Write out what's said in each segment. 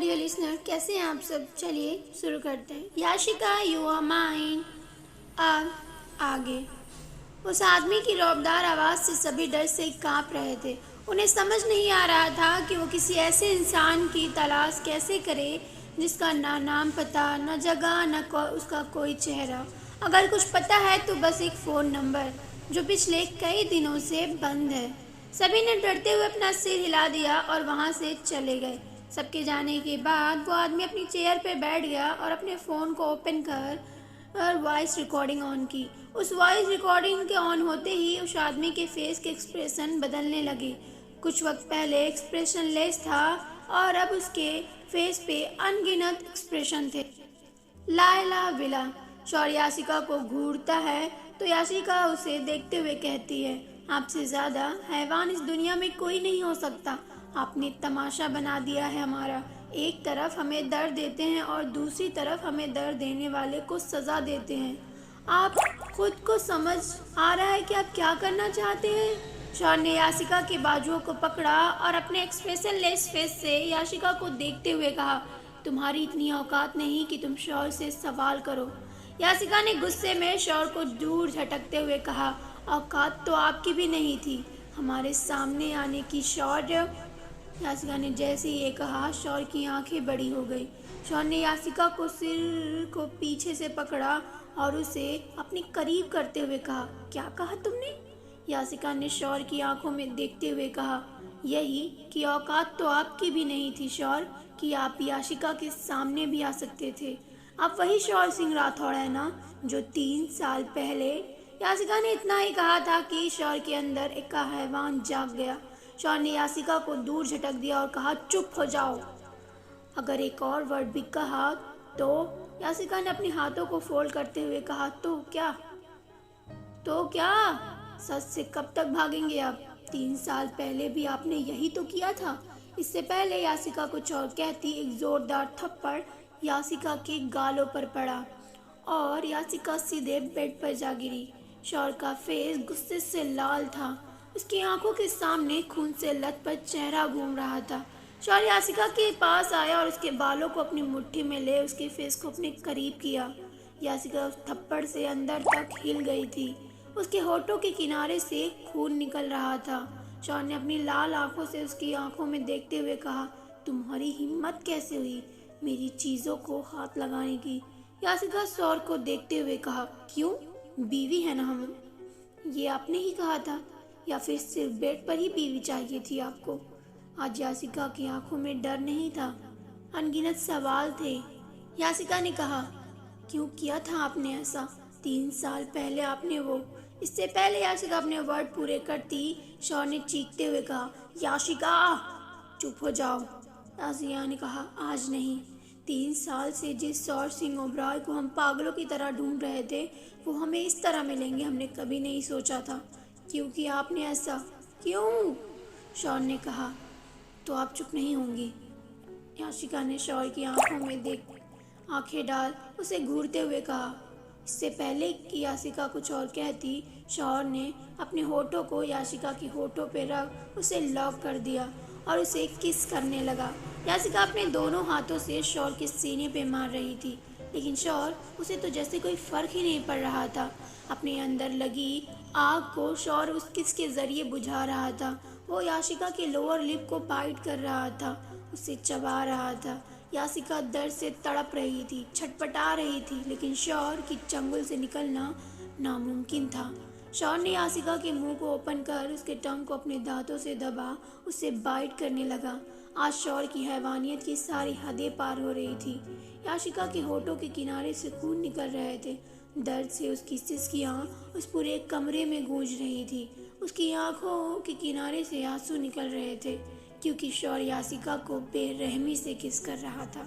Dear listener, कैसे हैं आप सब। चलिए शुरू करते हैं। Yashika you are mine. अब आगे। उस आदमी की रौबदार आवाज़ से सभी डर से कांप रहे थे। उन्हें समझ नहीं आ रहा था कि वो किसी ऐसे इंसान की तलाश कैसे करे जिसका ना नाम पता, न जगह, उसका कोई चेहरा। अगर कुछ पता है तो बस एक फ़ोन नंबर जो पिछले कई दिनों से बंद है। सभी ने डरते हुए अपना सिर हिला दिया और वहाँ से चले गए। सबके जाने के बाद वो आदमी अपनी चेयर पर बैठ गया और अपने फ़ोन को ओपन कर और वॉइस रिकॉर्डिंग ऑन की। उस वॉइस रिकॉर्डिंग के ऑन होते ही उस आदमी के फेस के एक्सप्रेशन बदलने लगे। कुछ वक्त पहले एक्सप्रेशन लेस था और अब उसके फेस पे अनगिनत एक्सप्रेशन थे। लायला विला। शौर याशिका को घूरता है तो याशिका उसे देखते हुए कहती है, आपसे ज़्यादा हैवान इस दुनिया में कोई नहीं हो सकता। आपने तमाशा बना दिया है हमारा। एक तरफ हमें दर्द देते हैं और दूसरी तरफ हमें दर्द देने वाले को सज़ा देते हैं। आप खुद को समझ आ रहा है कि आप क्या करना चाहते हैं। शौर ने याशिका के बाजुओं को पकड़ा और अपने एक्सप्रेशन लेस फेस से याशिका को देखते हुए कहा, तुम्हारी इतनी औकात नहीं कि तुम शौर से सवाल करो। याशिका ने गुस्से में शौर को दूर झटकते हुए कहा, औकात तो आपकी भी नहीं थी हमारे सामने आने की। शौर। याशिका ने जैसे ही ये कहा, शौर की आंखें बड़ी हो गई। शौर ने याशिका को सिर को पीछे से पकड़ा और उसे अपने करीब करते हुए कहा, क्या कहा तुमने। याशिका ने शौर की आंखों में देखते हुए कहा, यही कि औकात तो आपकी भी नहीं थी शौर, कि आप याशिका के सामने भी आ सकते थे। आप वही शौर सिंह राठौड़ है ना, जो 3 साल पहले। याशिका ने इतना ही कहा था कि शौर के अंदर एक हैवान जाग गया। शौर ने याशिका को दूर झटक दिया और कहा, चुप हो जाओ। अगर एक और वर्ड भी कहा तो। याशिका ने अपने हाथों को फोल्ड करते हुए कहा, तो क्या। तो क्या। सच से कब तक भागेंगे आप। 3 साल पहले भी आपने यही तो किया था। इससे पहले याशिका कुछ और कहती, एक जोरदार थप्पड़ याशिका के गालों पर पड़ा और याशिका सीधे बेड पर जा गिरी। शौर का फेस गुस्से से लाल था। उसकी आंखों के सामने खून से लथपथ चेहरा घूम रहा था। शौर याशिका के पास आया और उसके बालों को अपनी मुट्ठी में ले उसके फेस को अपने करीब किया। याशिका उस थप्पड़ से अंदर तक हिल गई थी। उसके होठों के किनारे से खून निकल रहा था। शौर ने अपनी लाल आंखों से उसकी आंखों में देखते हुए कहा, तुम्हारी हिम्मत कैसे हुई मेरी चीज़ों को हाथ लगाने की। याशिका शौर को देखते हुए कहा, क्यों, बीवी है ना हम। ये आपने ही कहा था, या फिर सिर्फ बेड पर ही बीवी चाहिए थी आपको। आज याशिका की आंखों में डर नहीं था, अनगिनत सवाल थे। याशिका ने कहा, क्यों किया था आपने ऐसा। 3 साल पहले आपने वो। इससे पहले याशिका अपने वर्ड पूरे करती, शौर ने चीखते हुए कहा, याशिका चुप हो जाओ। याशिका ने कहा, आज नहीं। 3 साल से जिस शौर सिंह ओबराय को हम पागलों की तरह ढूंढ रहे थे, वो हमें इस तरह मिलेंगे हमने कभी नहीं सोचा था। क्योंकि आपने ऐसा। क्यों। शौर ने कहा, तो आप चुप नहीं होंगी। याशिका ने शौर की आंखों में देख आंखें डाल उसे घूरते हुए कहा। इससे पहले कि याशिका कुछ और कहती, शौर ने अपने होठों को याशिका के होठों पर रख उसे लॉक कर दिया और उसे किस करने लगा। याशिका अपने दोनों हाथों से शौर के सीने पे मार रही थी, लेकिन शौर उसे तो जैसे कोई फर्क ही नहीं पड़ रहा था। अपने अंदर लगी आग को शौर उस किस के जरिए बुझा रहा था। वो याशिका के लोअर लिप को बाइट कर रहा था, उसे चबा रहा था। याशिका दर्द से तड़प रही थी, छटपटा रही थी, लेकिन शौर की चंगुल से निकलना नामुमकिन था। शौर ने याशिका के मुंह को ओपन कर उसके टंग को अपने दांतों से दबा उसे बाइट करने लगा। आज शौर की हैवानियत की सारी हदें पार हो रही थी। याशिका के होठों के किनारे से खून निकल रहे थे। दर्द से उसकी सिसकियां उस पूरे कमरे में गूंज रही थी। उसकी आंखों के किनारे से आंसू निकल रहे थे, क्योंकि शौर याशिका को बेरहमी से किस कर रहा था।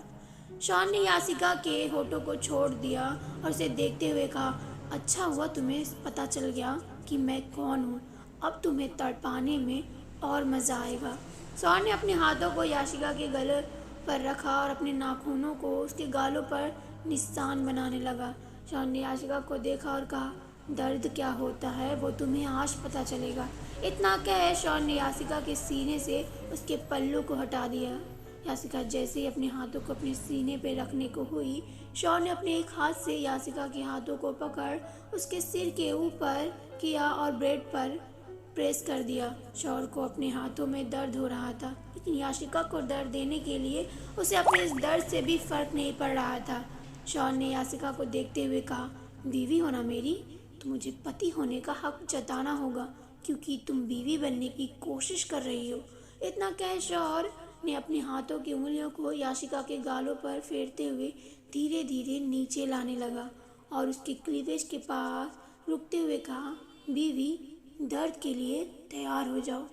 शौर ने याशिका के होठों को छोड़ दिया और उसे देखते हुए कहा, अच्छा हुआ तुम्हें पता चल गया कि मैं कौन हूँ। अब तुम्हें तड़पाने में और मज़ा आएगा। शौर ने अपने हाथों को याशिका के गले पर रखा और अपने नाखूनों को उसके गालों पर निशान बनाने लगा। शौर ने याशिका को देखा और कहा, दर्द क्या होता है वो तुम्हें आज पता चलेगा। इतना कह शौर ने याशिका के सीने से उसके पल्लू को हटा दिया। यासिका जैसे ही अपने हाथों को अपने सीने पे रखने को हुई, शौर्य ने अपने एक हाथ से यासिका के हाथों को पकड़ उसके सिर के ऊपर किया और ब्रेड पर प्रेस कर दिया। शौर्य को अपने हाथों में दर्द हो रहा था, लेकिन याशिका को दर्द देने के लिए उसे अपने इस दर्द से भी फर्क नहीं पड़ रहा था। शौर्य ने यासिका को देखते हुए कहा, बीवी होना मेरी, तो मुझे पति होने का हक जताना होगा, क्योंकि तुम बीवी बनने की कोशिश कर रही हो। इतना कह शौर्य ने अपने हाथों की उंगलियों को याशिका के गालों पर फेरते हुए धीरे धीरे नीचे लाने लगा और उसके क्लीवेज के पास रुकते हुए कहा, बीवी, दर्द के लिए तैयार हो जाओ।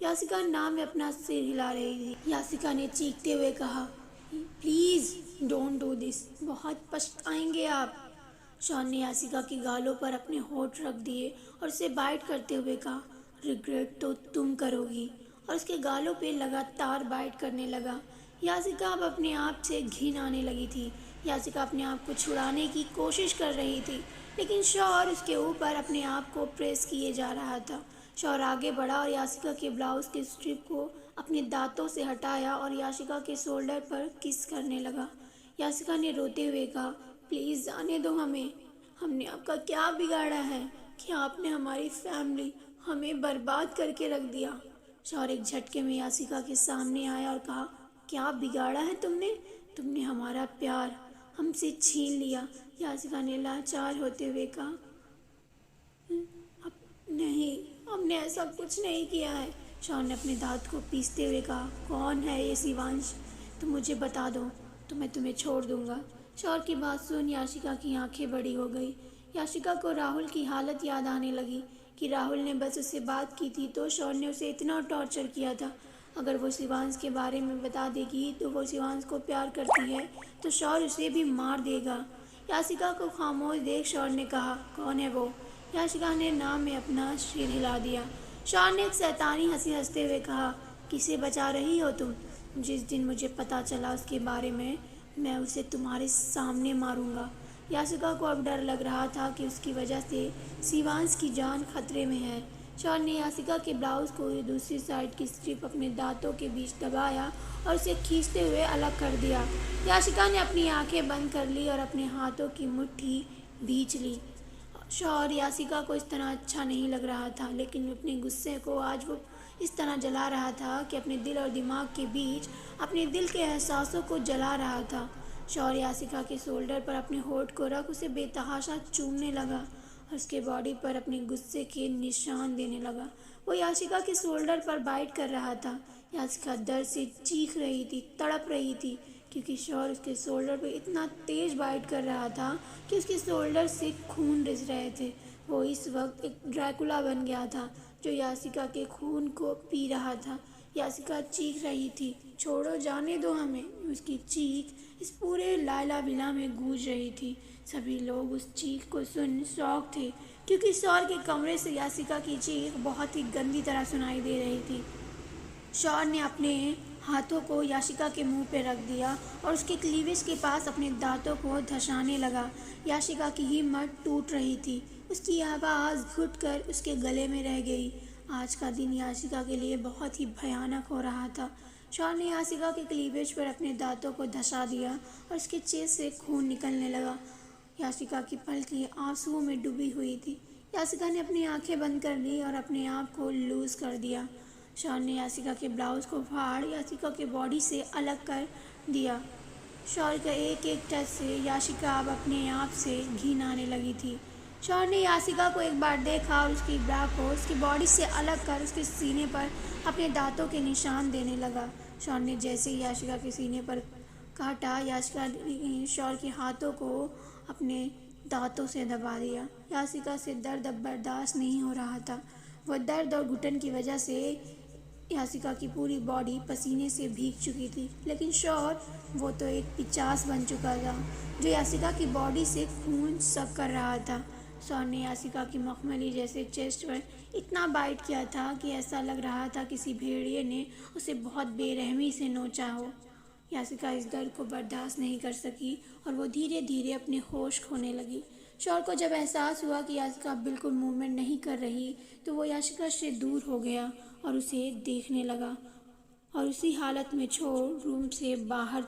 यासिका नाम में अपना सिर हिला रही थी। यासिका ने चीखते हुए कहा, प्लीज डोंट डू दिस, बहुत पछताएंगे आप। शौर्य ने यासिका के गालों पर अपने होठ रख दिए और उसे बाइट करते हुए कहा, रिग्रेट तो तुम करोगी, और उसके गालों पे लगातार बाइट करने लगा। यासिका अब अपने आप से घिन आने लगी थी। यासिका अपने आप को छुड़ाने की कोशिश कर रही थी, लेकिन शौर्य उसके ऊपर अपने आप को प्रेस किए जा रहा था। शौर्य आगे बढ़ा और यासिका के ब्लाउज के स्ट्रिप को अपने दांतों से हटाया और यासिका के शोल्डर पर किस करने लगा। यासिका ने रोते हुए कहा, प्लीज़ जाने दो हमें, हमने आपका क्या बिगाड़ा है कि आपने हमारी फैमिली हमें बर्बाद करके रख दिया। शौर्य एक झटके में यासिका के सामने आया और कहा, क्या बिगाड़ा है तुमने? तुमने हमारा प्यार हमसे छीन लिया। यासिका ने लाचार होते हुए कहा, अब नहीं, हमने ऐसा कुछ नहीं किया है। शौर्य ने अपने दांत को पीसते हुए कहा, कौन है ये शिवांश? तुम मुझे बता दो तो मैं तुम्हें छोड़ दूंगा। शौर्य की बात सुन याशिका की आंखें बड़ी हो गई। याशिका को राहुल की हालत याद आने लगी कि राहुल ने बस उससे बात की थी तो शौर्य ने उसे इतना टॉर्चर किया था। अगर वो शिवांश के बारे में बता देगी तो वो शिवांश को प्यार करती है तो शौर्य उसे भी मार देगा। याशिका को खामोश देख शौर्य ने कहा, कौन है वो? याशिका ने नाम में अपना सिर हिला दिया। शौर्य ने एक शैतानी हंसी हंसते हुए कहा, किसे बचा रही हो तुम? जिस दिन मुझे पता चला उसके बारे में, मैं उसे तुम्हारे सामने मारूंगा। याशिका को अब डर लग रहा था कि उसकी वजह से शिवांश की जान खतरे में है। शौर्य ने याशिका के ब्लाउज को दूसरी साइड की स्ट्रिप अपने दांतों के बीच दबाया और उसे खींचते हुए अलग कर दिया। याशिका ने अपनी आंखें बंद कर ली और अपने हाथों की मुट्ठी भींच ली। शौर्य याशिका को इस तरह अच्छा नहीं लग रहा था, लेकिन अपने गुस्से को आज वो इस तरह जला रहा था कि अपने दिल और दिमाग के बीच अपने दिल के एहसासों को जला रहा था। शौर्य याशिका के शोल्डर पर अपने होठ को रख उसे बेतहाशा चूमने लगा और उसके बॉडी पर अपने गुस्से के निशान देने लगा। वो याशिका के शोल्डर पर बाइट कर रहा था। याशिका दर्द से चीख रही थी, तड़प रही थी, क्योंकि शौर्य उसके शोल्डर पर इतना तेज बाइट कर रहा था कि उसके शोल्डर से खून रिस रहे थे। वो इस वक्त एक ड्रैकुला बन गया था जो याशिका के खून को पी रहा था। याशिका चीख रही थी, छोड़ो, जाने दो हमें। उसकी चीख इस पूरे लायला विला में गूंज रही थी। सभी लोग उस चीख को सुन शौक थे, क्योंकि शौर्य के कमरे से याशिका की चीख बहुत ही गंदी तरह सुनाई दे रही थी। शौर्य ने अपने हाथों को याशिका के मुंह पर रख दिया और उसके क्लीवेज के पास अपने दांतों को धंसाने लगा। याशिका की हिम्मत टूट रही थी, उसकी आवाज़ घुटकर उसके गले में रह गई। आज का दिन याशिका के लिए बहुत ही भयानक हो रहा था। शौर्य ने याशिका के क्लीवेज पर अपने दांतों को धंसा दिया और उसके चेस्ट से खून निकलने लगा। याशिका की पलकें आंसुओं में डूबी हुई थी। याशिका ने अपनी आंखें बंद कर ली और अपने आप को लूज कर दिया। शौर्य ने याशिका के ब्लाउज को फाड़ याशिका के बॉडी से अलग कर दिया। शौर्य का एक एक टच से याशिका अब अपने आप से घिन आने लगी थी। शौर्य ने याशिका को एक बार देखा और उसकी ब्रा को उसकी बॉडी से अलग कर उसके सीने पर अपने दांतों के निशान देने लगा। शौर्य ने जैसे ही याशिका के सीने पर काटा, याशिका ने शौर्य के हाथों को अपने दांतों से दबा दिया। याशिका से दर्द अब बर्दाश्त नहीं हो रहा था। वह दर्द और घुटन की वजह से याशिका की पूरी बॉडी पसीने से भीग चुकी थी, लेकिन शौर्य वो तो एक पिचास बन चुका था जो याशिका की बॉडी से खून सक कर रहा था। शौर्य ने याशिका की मखमली जैसे चेस्ट पर इतना बाइट किया था कि ऐसा लग रहा था किसी भेड़िए ने उसे बहुत बेरहमी से नोचा हो। याशिका इस दर्द को बर्दाश्त नहीं कर सकी और वो धीरे धीरे अपने होश खोने लगी। शौर्य को जब एहसास हुआ कि याशिका बिल्कुल मूवमेंट नहीं कर रही तो वो याशिका से दूर हो गया और उसे देखने लगा और उसी हालत में चोर रूम से बाहर